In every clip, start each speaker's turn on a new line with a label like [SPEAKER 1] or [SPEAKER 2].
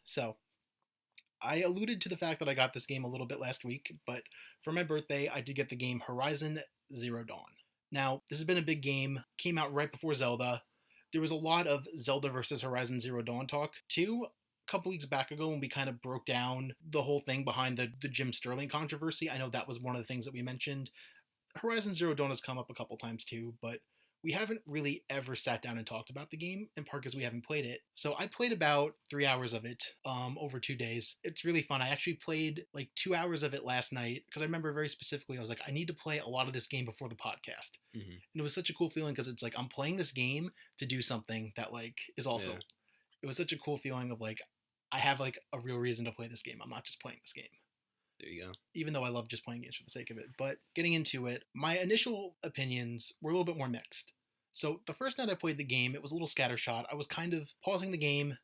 [SPEAKER 1] So, I alluded to the fact that I got this game a little bit last week, but for my birthday, I did get the game Horizon Zero Dawn. Now, this has been a big game, came out right before Zelda. There was a lot of Zelda versus Horizon Zero Dawn talk, too, a couple weeks back ago when we kind of broke down the whole thing behind the Jim Sterling controversy. I know that was one of the things that we mentioned. Horizon Zero Dawn has come up a couple times too, but we haven't really ever sat down and talked about the game, in part because we haven't played it. So I played about 3 hours of it over 2 days. It's really fun. I actually played like 2 hours of it last night because I remember very specifically, I was like, I need to play a lot of this game before the podcast.
[SPEAKER 2] Mm-hmm.
[SPEAKER 1] And it was such a cool feeling because it's like, I'm playing this game to do something that like is also, it was such a cool feeling of like, I have like a real reason to play this game. I'm not just playing this game.
[SPEAKER 2] There you go.
[SPEAKER 1] Even though I love just playing games for the sake of it. But getting into it, my initial opinions were a little bit more mixed. So the first night I played the game, it was a little scattershot. I was kind of pausing the game,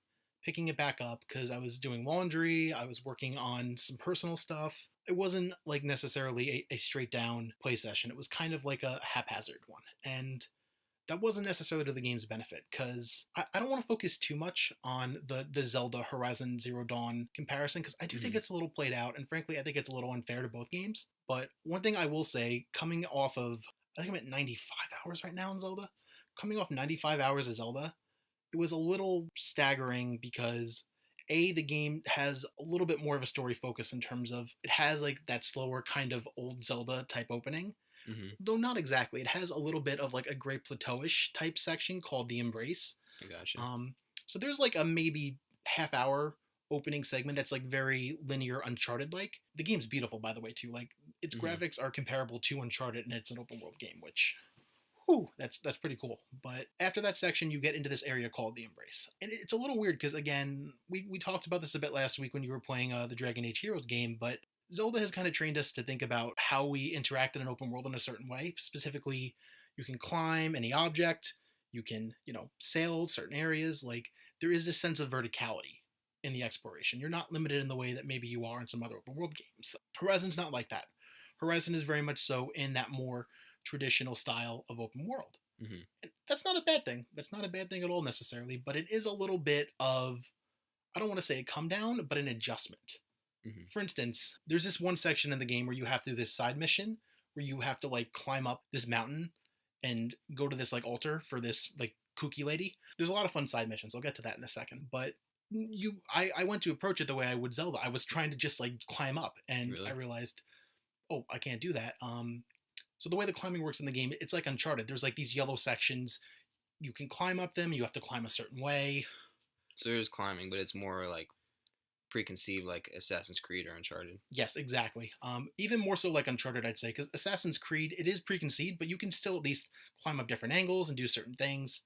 [SPEAKER 1] picking it back up because I was doing laundry, I was working on some personal stuff. It wasn't like necessarily a straight down play session. It was kind of like a haphazard one. And that wasn't necessarily to the game's benefit because I don't want to focus too much on the Zelda Horizon Zero Dawn comparison because I do think it's a little played out, and frankly I think it's a little unfair to both games. But one thing I will say, coming off of, I think I'm at 95 hours right now in Zelda, coming off 95 hours of Zelda, it was a little staggering because the game has a little bit more of a story focus in terms of it has like that slower kind of old Zelda type opening.
[SPEAKER 2] Mm-hmm.
[SPEAKER 1] Though not exactly. It has a little bit of like a Great Plateau-ish type section called the Embrace.
[SPEAKER 2] I gotcha.
[SPEAKER 1] So there's like a maybe half-hour opening segment that's like very linear Uncharted-like. The game's beautiful, by the way, too. Like its graphics are comparable to Uncharted, and it's an open-world game, which, that's pretty cool. But after that section, you get into this area called the Embrace, and it's a little weird because again, we talked about this a bit last week when you were playing the Dragon Age Heroes game, but Zelda has kind of trained us to think about how we interact in an open world in a certain way. Specifically, you can climb any object, you can, sail certain areas. Like, there is this sense of verticality in the exploration. You're not limited in the way that maybe you are in some other open world games. Horizon's not like that. Horizon is very much so in that more traditional style of open world.
[SPEAKER 2] Mm-hmm.
[SPEAKER 1] And that's not a bad thing. That's not a bad thing at all necessarily, but it is a little bit of, I don't want to say a come down, but an adjustment.
[SPEAKER 2] Mm-hmm.
[SPEAKER 1] For instance, there's this one section in the game where you have to do this side mission where you have to like climb up this mountain and go to this like altar for this like kooky lady. There's a lot of fun side missions. I'll get to that in a second. But I went to approach it the way I would Zelda. I was trying to just like climb up, and
[SPEAKER 2] Really?
[SPEAKER 1] I realized, oh, I can't do that. So the way the climbing works in the game, it's like Uncharted. There's like these yellow sections. You can climb up them. You have to climb a certain way.
[SPEAKER 2] So there's climbing, but it's more like preconceived, like Assassin's Creed or Uncharted.
[SPEAKER 1] Yes, exactly. Even more so like Uncharted, I'd say, because Assassin's Creed, it is preconceived, but you can still at least climb up different angles and do certain things.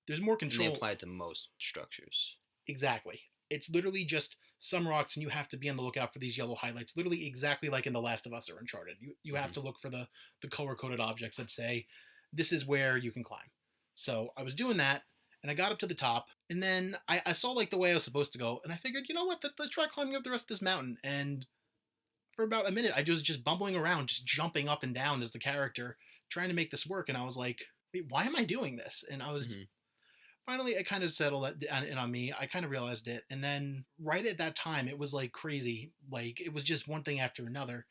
[SPEAKER 1] There's more control.
[SPEAKER 2] And they apply it to most structures.
[SPEAKER 1] Exactly. It's literally just some rocks, and you have to be on the lookout for these yellow highlights, literally exactly like in The Last of Us or Uncharted. You have to look for the color-coded objects that say, this is where you can climb. So I was doing that, and I got up to the top, and then I saw like the way I was supposed to go, and I figured, you know what, let's try climbing up the rest of this mountain. And for about a minute, I was just bumbling around, just jumping up and down as the character, trying to make this work, and I was like, wait, why am I doing this? And I was finally, it kind of settled in on me. I kind of realized it, and then right at that time, it was like crazy. Like, it was just one thing after another.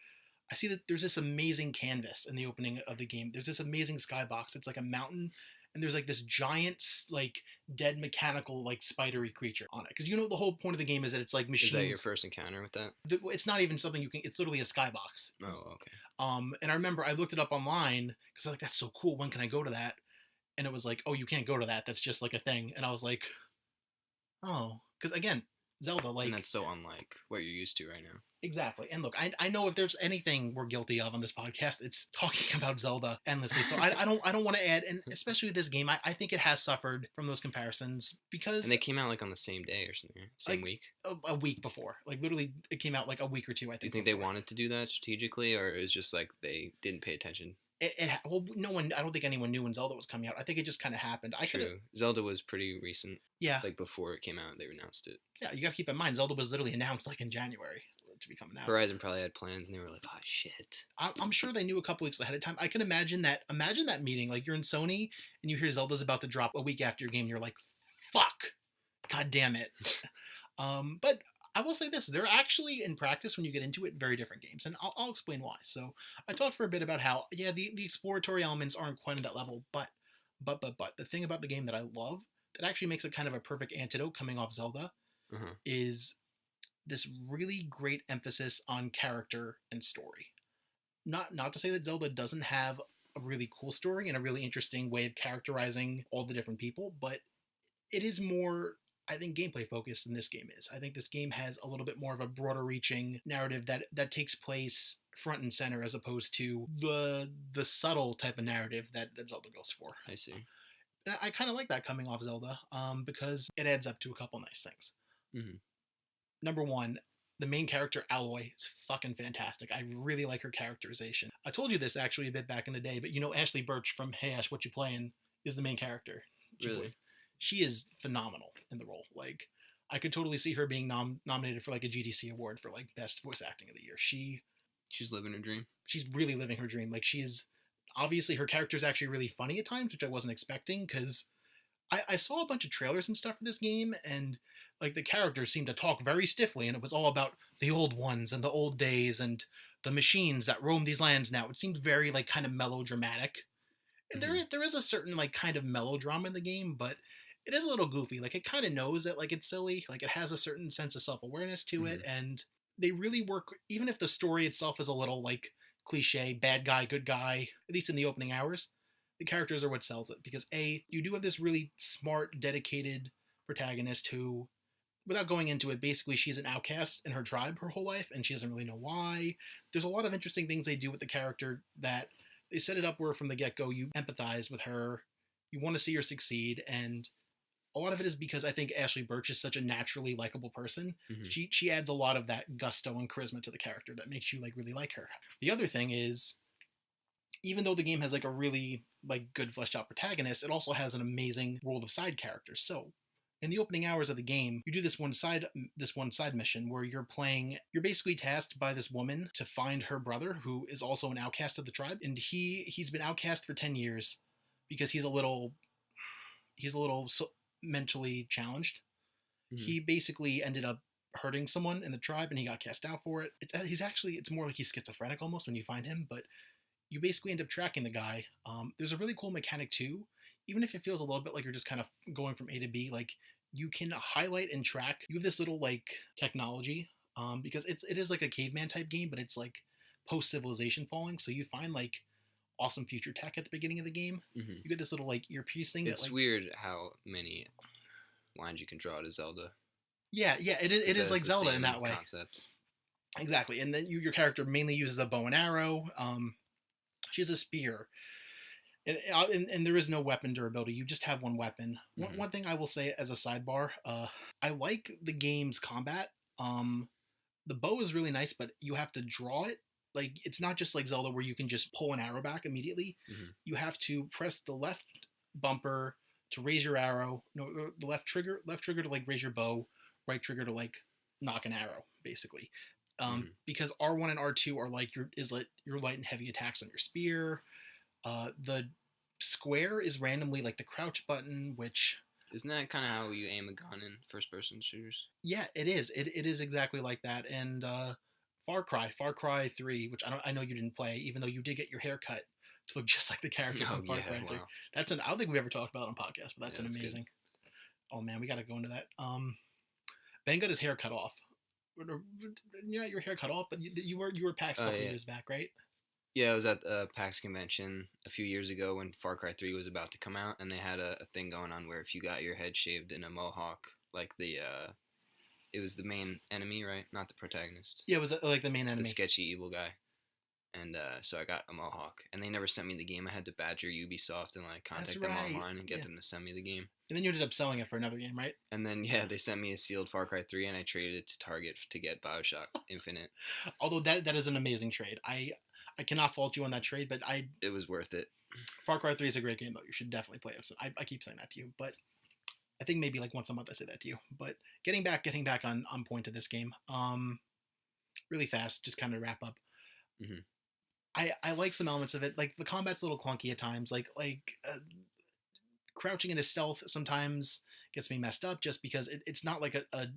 [SPEAKER 1] I see that there's this amazing canvas in the opening of the game. There's this amazing skybox. It's like a mountain, and there's like this giant, like, dead mechanical, like, spidery creature on it. Because the whole point of the game is that it's like machines.
[SPEAKER 2] Is that your first encounter with that?
[SPEAKER 1] It's not even something you can. It's literally a skybox.
[SPEAKER 2] Oh, okay.
[SPEAKER 1] And I remember I looked it up online because I was like, that's so cool. When can I go to that? And it was like, oh, you can't go to that. That's just like a thing. And I was like, oh, because again, Zelda, like,
[SPEAKER 2] and that's so unlike what you're used to right now.
[SPEAKER 1] Exactly. And look, I know if there's anything we're guilty of on this podcast, it's talking about Zelda endlessly. So I don't want to add, and especially with this game, I think it has suffered from those comparisons because.
[SPEAKER 2] And they came out like on the same day or something, same
[SPEAKER 1] like,
[SPEAKER 2] week.
[SPEAKER 1] A week before, like literally, it came out like a week or two. I think.
[SPEAKER 2] Do you think they wanted to do that strategically, or it was just like they didn't pay attention?
[SPEAKER 1] Well, no one. I don't think anyone knew when Zelda was coming out. I think it just kind of happened.
[SPEAKER 2] True. Zelda was pretty recent.
[SPEAKER 1] Yeah.
[SPEAKER 2] Like before it came out, they announced it.
[SPEAKER 1] Yeah, you got to keep in mind, Zelda was literally announced like in January to be coming out.
[SPEAKER 2] Horizon probably had plans, and they were like, "Oh shit."
[SPEAKER 1] I'm sure they knew a couple weeks ahead of time. I can imagine that. Imagine that meeting. Like, you're in Sony and you hear Zelda's about to drop a week after your game. And you're like, "Fuck, god damn it." But I will say this: they're actually in practice when you get into it very different games, and I'll explain why. So I talked for a bit about how yeah the exploratory elements aren't quite at that level, but the thing about the game that I love that actually makes it kind of a perfect antidote coming off Zelda
[SPEAKER 2] Uh-huh.
[SPEAKER 1] is this really great emphasis on character and story. Not to say that Zelda doesn't have a really cool story and a really interesting way of characterizing all the different people, but it is more I think gameplay focused than this game is. I think this game has a little bit more of a broader reaching narrative that takes place front and center as opposed to the subtle type of narrative that Zelda goes for.
[SPEAKER 2] I see.
[SPEAKER 1] And I kind of like that coming off Zelda because it adds up to a couple nice things.
[SPEAKER 2] Mm-hmm.
[SPEAKER 1] Number one, the main character Alloy is fucking fantastic. I really like her characterization. I told you this actually a bit back in the day, but you know Ashley Birch from Hey Ash, What You Playing is the main character.
[SPEAKER 2] Really?
[SPEAKER 1] She is phenomenal in the role. Like I could totally see her being nominated for like a GDC award for like best voice acting of the year.
[SPEAKER 2] She's living her dream.
[SPEAKER 1] She's really living her dream. Like she is obviously her character is actually really funny at times, which I wasn't expecting because I saw a bunch of trailers and stuff for this game, and like the characters seemed to talk very stiffly, and it was all about the old ones and the old days and the machines that roam these lands now. It seemed very like kind of melodramatic, and
[SPEAKER 2] Mm-hmm.
[SPEAKER 1] there is a certain like kind of melodrama in the game, but it is a little goofy. Like it kind of knows that like it's silly, like it has a certain sense of self awareness to it,
[SPEAKER 2] Mm-hmm.
[SPEAKER 1] and they really work. Even if the story itself is a little like cliche, bad guy, good guy, at least in the opening hours, the characters are what sells it because you do have this really smart, dedicated protagonist who, without going into it, basically she's an outcast in her tribe her whole life, and she doesn't really know why. There's a lot of interesting things they do with the character that they set it up where from the get go you empathize with her, you want to see her succeed, and a lot of it is because I think Ashley Birch is such a naturally likable person.
[SPEAKER 2] Mm-hmm.
[SPEAKER 1] She adds a lot of that gusto and charisma to the character that makes you like really like her. The other thing is even though the game has like a really like good fleshed out protagonist, it also has an amazing world of side characters. So in the opening hours of the game, you do this one side mission where you're basically tasked by this woman to find her brother who is also an outcast of the tribe, and he's been outcast for 10 years because he's a little mentally challenged.
[SPEAKER 2] Mm-hmm.
[SPEAKER 1] He basically ended up hurting someone in the tribe and he got cast out for it. It's more like he's schizophrenic almost when you find him, but you basically end up tracking the guy. There's a really cool mechanic too. Even if it feels a little bit like you're just kind of going from A to B, like you can highlight and track. You have this little like technology because it is like a caveman type game, but it's like post civilization falling. So you find like awesome future tech at the beginning of the game.
[SPEAKER 2] Mm-hmm.
[SPEAKER 1] You get this little like earpiece thing.
[SPEAKER 2] It's
[SPEAKER 1] that, like,
[SPEAKER 2] weird how many lines you can draw to Zelda.
[SPEAKER 1] yeah, it is. It is like Zelda in that way.
[SPEAKER 2] Concept.
[SPEAKER 1] Exactly, and then your character mainly uses a bow and arrow. She has a spear, and there is no weapon durability. You just have one weapon.
[SPEAKER 2] Mm-hmm.
[SPEAKER 1] One thing I will say as a sidebar, I like the game's combat. The bow is really nice, but you have to draw it. Like it's not just like Zelda where you can just pull an arrow back immediately.
[SPEAKER 2] Mm-hmm.
[SPEAKER 1] You have to press the left bumper to raise your arrow. No, the left trigger to like raise your bow, right trigger to like knock an arrow, basically. Because R1 and R2 are like your light and heavy attacks on your spear. The square is randomly like the crouch button, which
[SPEAKER 2] isn't that kind of how you aim a gun in first-person shooters?
[SPEAKER 1] yeah, it is. It is exactly like that. And Far Cry 3, which I know you didn't play, even though you did get your hair cut to look just like the character from Far Cry 3. Wow. I don't think we've ever talked about it on podcast, but that's an amazing. Good. Oh man, we got to go into that. Ben got his hair cut off. Yeah, your hair cut off, but you were PAX a couple years back, right?
[SPEAKER 2] Yeah, I was at the PAX convention a few years ago when Far Cry 3 was about to come out, and they had a thing going on where if you got your head shaved in a mohawk, like it was the main enemy, right? Not the protagonist.
[SPEAKER 1] Yeah, it was like the main enemy.
[SPEAKER 2] The sketchy evil guy. And so I got a mohawk, and they never sent me the game. I had to badger Ubisoft and like contact them online and get them to send me the game.
[SPEAKER 1] And then you ended up selling it for another game, right?
[SPEAKER 2] And then they sent me a sealed Far Cry 3, and I traded it to Target to get BioShock Infinite.
[SPEAKER 1] Although that is an amazing trade. I cannot fault you on that trade, but
[SPEAKER 2] it was worth it.
[SPEAKER 1] Far Cry 3 is a great game though. You should definitely play it. So I keep saying that to you, but I think maybe like once a month I say that to you. But getting back on point to this game, really fast, just kind of wrap up.
[SPEAKER 2] Mm-hmm.
[SPEAKER 1] I like some elements of it. Like the combat's a little clunky at times. Like crouching into stealth sometimes gets me messed up just because it's not like a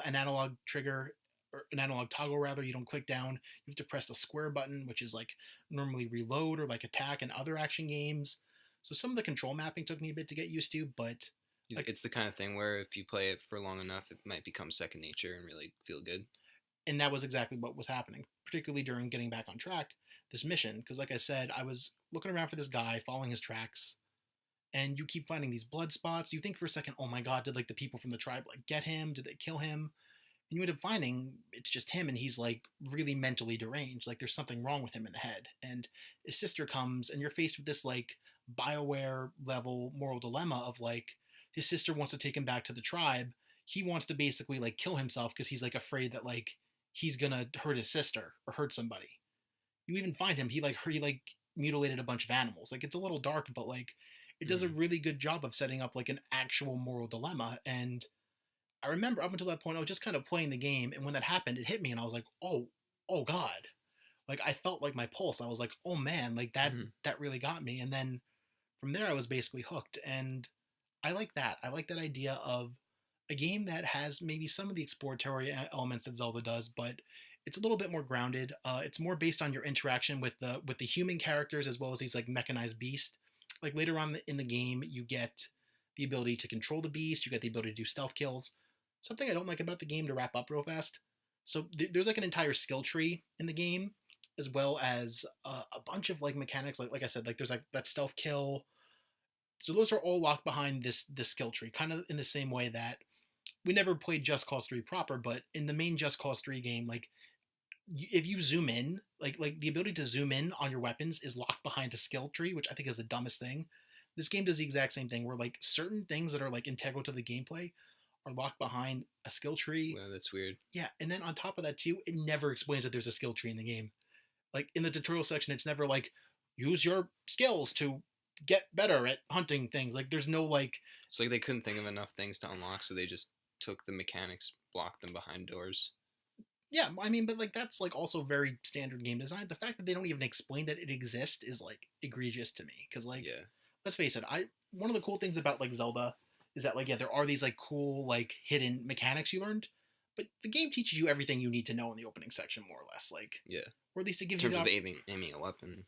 [SPEAKER 1] an analog trigger or an analog toggle rather. You don't click down. You have to press the square button, which is like normally reload or like attack in other action games. So some of the control mapping took me a bit to get used to, but like,
[SPEAKER 2] It's the kind of thing where if you play it for long enough, it might become second nature and really feel good.
[SPEAKER 1] and that was exactly what was happening, particularly during getting back on track this mission. Because like I said, I was looking around for this guy, following his tracks, and you keep finding these blood spots. You think for a second, oh my god, did like the people from the tribe like get him? Did they kill him? And you end up finding it's just him, and he's like really mentally deranged. Like there's something wrong with him in the head. And his sister comes, and you're faced with this like BioWare level moral dilemma of like his sister wants to take him back to the tribe. He wants to basically like kill himself because he's like afraid that like he's gonna hurt his sister or hurt somebody. You even find him, he like mutilated a bunch of animals. Like it's a little dark, but like it does a
[SPEAKER 2] Mm.
[SPEAKER 1] really good job of setting up like an actual moral dilemma. And I remember up until that point, I was just kind of playing the game, and when that happened, it hit me, and I was like, oh god, like I felt like my pulse. I was like, oh man, like
[SPEAKER 2] Mm.
[SPEAKER 1] that really got me. And then from there, I was basically hooked, and I like that. I like that idea of a game that has maybe some of the exploratory elements that Zelda does, but it's a little bit more grounded. It's more based on your interaction with the human characters as well as these like mechanized beasts. Like later on in the game, you get the ability to control the beast. You get the ability to do stealth kills. Something I don't like about the game to wrap up real fast. So there's like an entire skill tree in the game, as well as a bunch of like mechanics. Like I said, like there's like that stealth kill. So those are all locked behind this skill tree, kind of in the same way that we never played Just Cause 3 proper, but in the main Just Cause 3 game, like if you zoom in, like the ability to zoom in on your weapons is locked behind a skill tree, which I think is the dumbest thing. This game does the exact same thing, where like certain things that are like integral to the gameplay are locked behind a skill tree.
[SPEAKER 2] Well, that's weird.
[SPEAKER 1] Yeah, and then on top of that too, it never explains that there's a skill tree in the game. Like in the tutorial section, it's never like use your skills to get better at hunting things. Like there's no like
[SPEAKER 2] It's like they couldn't think of enough things to unlock, so they just took the mechanics, blocked them behind doors.
[SPEAKER 1] yeah, I mean, but like that's like also very standard game design. The fact that they don't even explain that it exists is like egregious to me. Because like,
[SPEAKER 2] Yeah.
[SPEAKER 1] let's face it, I one of the cool things about like Zelda is that like yeah, there are these like cool like hidden mechanics you learned, but the game teaches you everything you need to know in the opening section more or less. Like,
[SPEAKER 2] Yeah.
[SPEAKER 1] or at least it
[SPEAKER 2] In
[SPEAKER 1] gives you
[SPEAKER 2] terms
[SPEAKER 1] the
[SPEAKER 2] of aiming a weapon.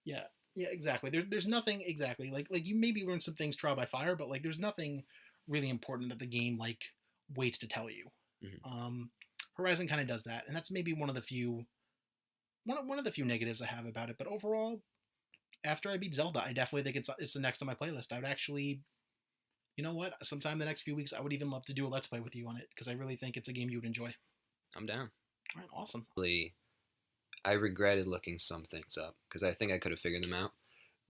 [SPEAKER 1] yeah. Yeah, exactly. There's nothing exactly like you maybe learn some things trial by fire, but like there's nothing really important that the game like waits to tell you.
[SPEAKER 2] Hmm.
[SPEAKER 1] Horizon kind of does that, and that's maybe one of the few negatives I have about it. But overall, after I beat Zelda, I definitely think it's the next on my playlist. I would actually, you know what, sometime the next few weeks, I would even love to do a let's play with you on it because I really think it's a game you would enjoy.
[SPEAKER 2] I'm down.
[SPEAKER 1] All right, awesome.
[SPEAKER 2] Really, I regretted looking some things up because I think I could have figured them out.